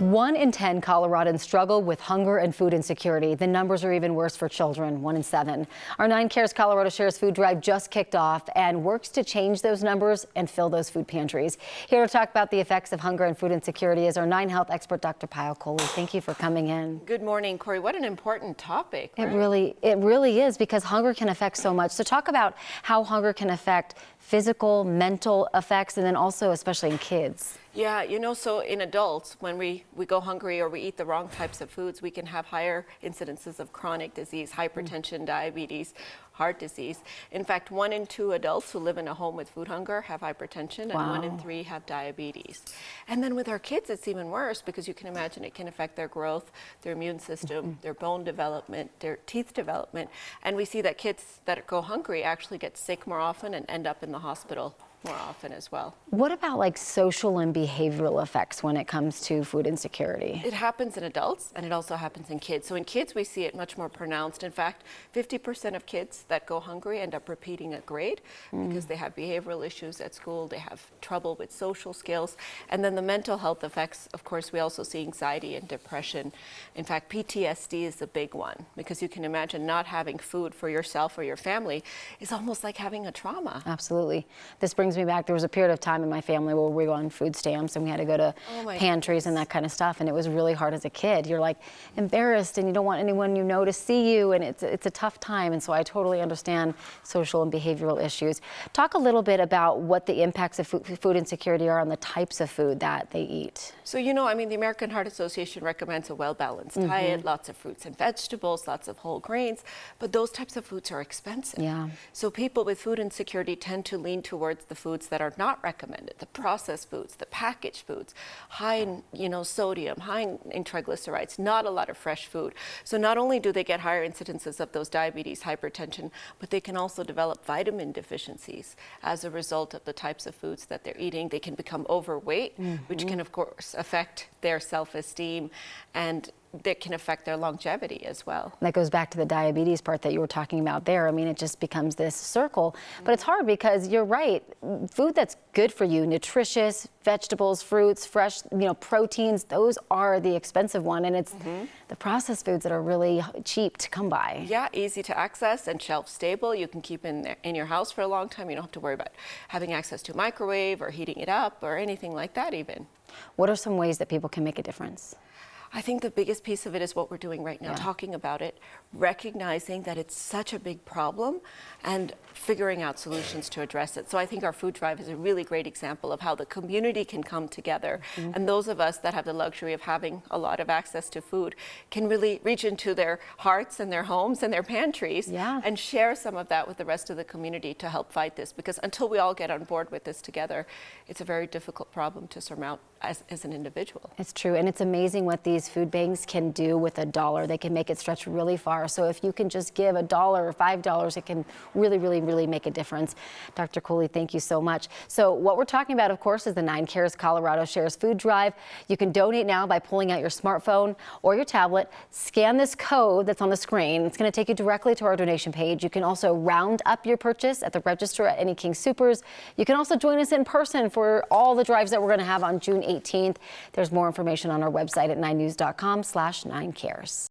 1 in 10 Coloradans struggle with hunger and food insecurity. The numbers are even worse for children, 1 in 7. Our 9 Cares Colorado Shares food drive just kicked off and works to change those numbers and fill those food pantries. Here to talk about the effects of hunger and food insecurity is our 9 Health expert, Dr. Payal Kohli. Thank you for coming in. Good morning, Corey. What an important topic. Right? It really is, because hunger can affect so much. So talk about how hunger can affect physical, mental effects, and then also especially in kids. Yeah, so in adults, when we go hungry or we eat the wrong types of foods, we can have higher incidences of chronic disease, hypertension, diabetes, heart disease. In fact, 1 in 2 adults who live in a home with food hunger have hypertension, and 1 in 3 have diabetes. And then with our kids, it's even worse, because you can imagine it can affect their growth, their immune system, their bone development, their teeth development. And we see that kids that go hungry actually get sick more often and end up in the hospital more often as well. What about like social and behavioral effects when it comes to food insecurity? It happens in adults, and it also happens in kids. So in kids, we see it much more pronounced. In fact, 50% of kids that go hungry end up repeating a grade because they have behavioral issues at school, they have trouble with social skills. And then the mental health effects, of course, we also see anxiety and depression. In fact, PTSD is a big one, because you can imagine not having food for yourself or your family is almost like having a trauma. Absolutely. This brings me back. There was a period of time in my family where we were on food stamps and we had to go to pantries and that kind of stuff, and it was really hard as a kid. You're like embarrassed and you don't want anyone you know to see you, and it's a tough time. And so I totally understand social and behavioral issues. Talk a little bit about what the impacts of food insecurity are on the types of food that they eat. So, the American Heart Association recommends a well-balanced diet, lots of fruits and vegetables, lots of whole grains, but those types of foods are expensive. Yeah. So people with food insecurity tend to lean towards the foods that are not recommended, the processed foods, the packaged foods, high in, sodium, high in triglycerides, not a lot of fresh food. So not only do they get higher incidences of those diabetes, hypertension, but they can also develop vitamin deficiencies as a result of the types of foods that they're eating. They can become overweight, which can, of course, affect their self-esteem, and that can affect their longevity as well. That goes back to the diabetes part that you were talking about there. I mean, it just becomes this circle. But it's hard, because you're right. Food that's good for you, nutritious, vegetables, fruits, fresh, proteins, those are the expensive one. And it's the processed foods that are really cheap to come by. Yeah, easy to access and shelf stable. You can keep in your house for a long time. You don't have to worry about having access to a microwave or heating it up or anything like that even. What are some ways that people can make a difference? I think the biggest piece of it is what we're doing right now, talking about it, recognizing that it's such a big problem, and figuring out solutions to address it. So I think our food drive is a really great example of how the community can come together. And those of us that have the luxury of having a lot of access to food can really reach into their hearts and their homes and their pantries and share some of that with the rest of the community to help fight this. Because until we all get on board with this together, it's a very difficult problem to surmount as an individual. It's true, and it's amazing what these food banks can do with $1. They can make it stretch really far. So if you can just give $1 or $5, it can really, really, really make a difference. Dr. Kohli, thank you so much. So what we're talking about, of course, is the 9 Cares Colorado Shares food drive. You can donate now by pulling out your smartphone or your tablet. Scan this code that's on the screen. It's going to take you directly to our donation page. You can also round up your purchase at the register at any King Soopers. You can also join us in person for all the drives that we're going to have on June 18th. There's more information on our website at 9news.com/9cares.